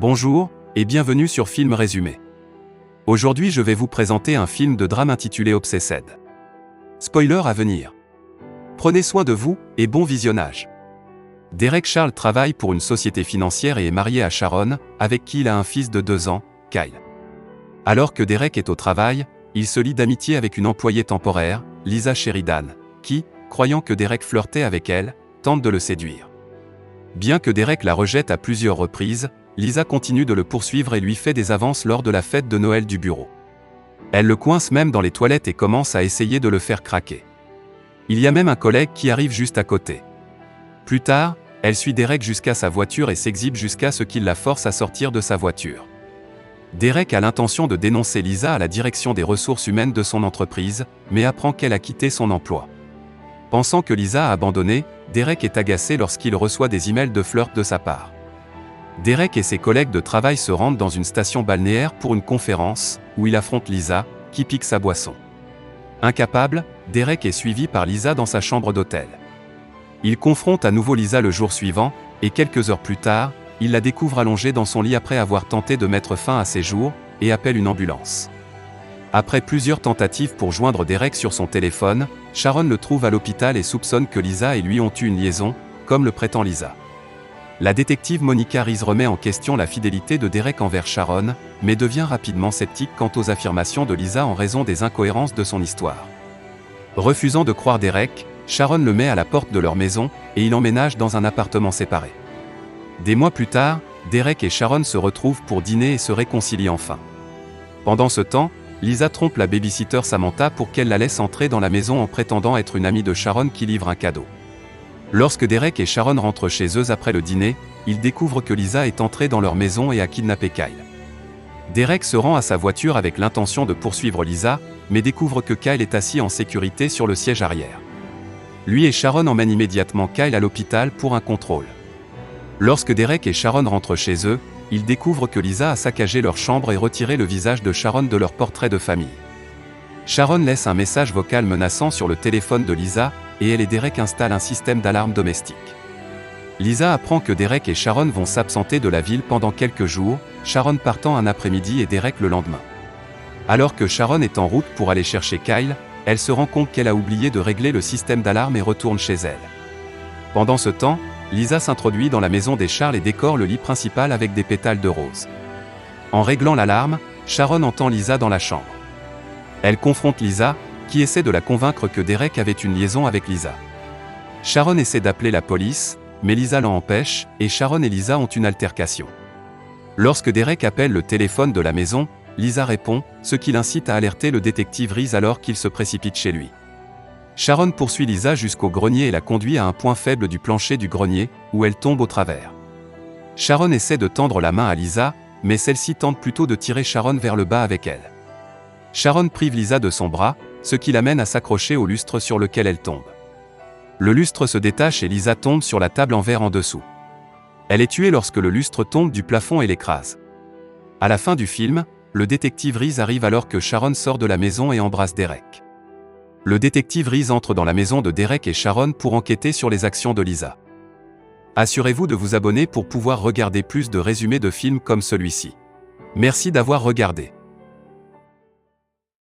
Bonjour, et bienvenue sur Film Résumé. Aujourd'hui je vais vous présenter un film de drame intitulé Obsessed. Spoiler à venir. Prenez soin de vous, et bon visionnage. Derek Charles travaille pour une société financière et est marié à Sharon, avec qui il a un fils de 2 ans, Kyle. Alors que Derek est au travail, il se lie d'amitié avec une employée temporaire, Lisa Sheridan, qui, croyant que Derek flirtait avec elle, tente de le séduire. Bien que Derek la rejette à plusieurs reprises, Lisa continue de le poursuivre et lui fait des avances lors de la fête de Noël du bureau. Elle le coince même dans les toilettes et commence à essayer de le faire craquer. Il y a même un collègue qui arrive juste à côté. Plus tard, elle suit Derek jusqu'à sa voiture et s'exhibe jusqu'à ce qu'il la force à sortir de sa voiture. Derek a l'intention de dénoncer Lisa à la direction des ressources humaines de son entreprise, mais apprend qu'elle a quitté son emploi. Pensant que Lisa a abandonné, Derek est agacé lorsqu'il reçoit des emails de flirt de sa part. Derek et ses collègues de travail se rendent dans une station balnéaire pour une conférence, où il affronte Lisa, qui pique sa boisson. Incapable, Derek est suivi par Lisa dans sa chambre d'hôtel. Il confronte à nouveau Lisa le jour suivant, et quelques heures plus tard, il la découvre allongée dans son lit après avoir tenté de mettre fin à ses jours, et appelle une ambulance. Après plusieurs tentatives pour joindre Derek sur son téléphone, Sharon le trouve à l'hôpital et soupçonne que Lisa et lui ont eu une liaison, comme le prétend Lisa. La détective Monica Reese remet en question la fidélité de Derek envers Sharon, mais devient rapidement sceptique quant aux affirmations de Lisa en raison des incohérences de son histoire. Refusant de croire Derek, Sharon le met à la porte de leur maison, et il emménage dans un appartement séparé. Des mois plus tard, Derek et Sharon se retrouvent pour dîner et se réconcilient enfin. Pendant ce temps, Lisa trompe la babysitter Samantha pour qu'elle la laisse entrer dans la maison en prétendant être une amie de Sharon qui livre un cadeau. Lorsque Derek et Sharon rentrent chez eux après le dîner, ils découvrent que Lisa est entrée dans leur maison et a kidnappé Kyle. Derek se rend à sa voiture avec l'intention de poursuivre Lisa, mais découvre que Kyle est assis en sécurité sur le siège arrière. Lui et Sharon emmènent immédiatement Kyle à l'hôpital pour un contrôle. Lorsque Derek et Sharon rentrent chez eux, ils découvrent que Lisa a saccagé leur chambre et retiré le visage de Sharon de leur portrait de famille. Sharon laisse un message vocal menaçant sur le téléphone de Lisa, et elle et Derek installent un système d'alarme domestique. Lisa apprend que Derek et Sharon vont s'absenter de la ville pendant quelques jours, Sharon partant un après-midi et Derek le lendemain. Alors que Sharon est en route pour aller chercher Kyle, elle se rend compte qu'elle a oublié de régler le système d'alarme et retourne chez elle. Pendant ce temps, Lisa s'introduit dans la maison des Charles et décore le lit principal avec des pétales de rose. En réglant l'alarme, Sharon entend Lisa dans la chambre. Elle confronte Lisa, qui essaie de la convaincre que Derek avait une liaison avec Lisa. Sharon essaie d'appeler la police, mais Lisa l'en empêche, et Sharon et Lisa ont une altercation. Lorsque Derek appelle le téléphone de la maison, Lisa répond, ce qui l'incite à alerter le détective Reese alors qu'il se précipite chez lui. Sharon poursuit Lisa jusqu'au grenier et la conduit à un point faible du plancher du grenier, où elle tombe au travers. Sharon essaie de tendre la main à Lisa, mais celle-ci tente plutôt de tirer Sharon vers le bas avec elle. Sharon prive Lisa de son bras, ce qui l'amène à s'accrocher au lustre sur lequel elle tombe. Le lustre se détache et Lisa tombe sur la table en verre en dessous. Elle est tuée lorsque le lustre tombe du plafond et l'écrase. À la fin du film, le détective Reese arrive alors que Sharon sort de la maison et embrasse Derek. Le détective Reese entre dans la maison de Derek et Sharon pour enquêter sur les actions de Lisa. Assurez-vous de vous abonner pour pouvoir regarder plus de résumés de films comme celui-ci. Merci d'avoir regardé.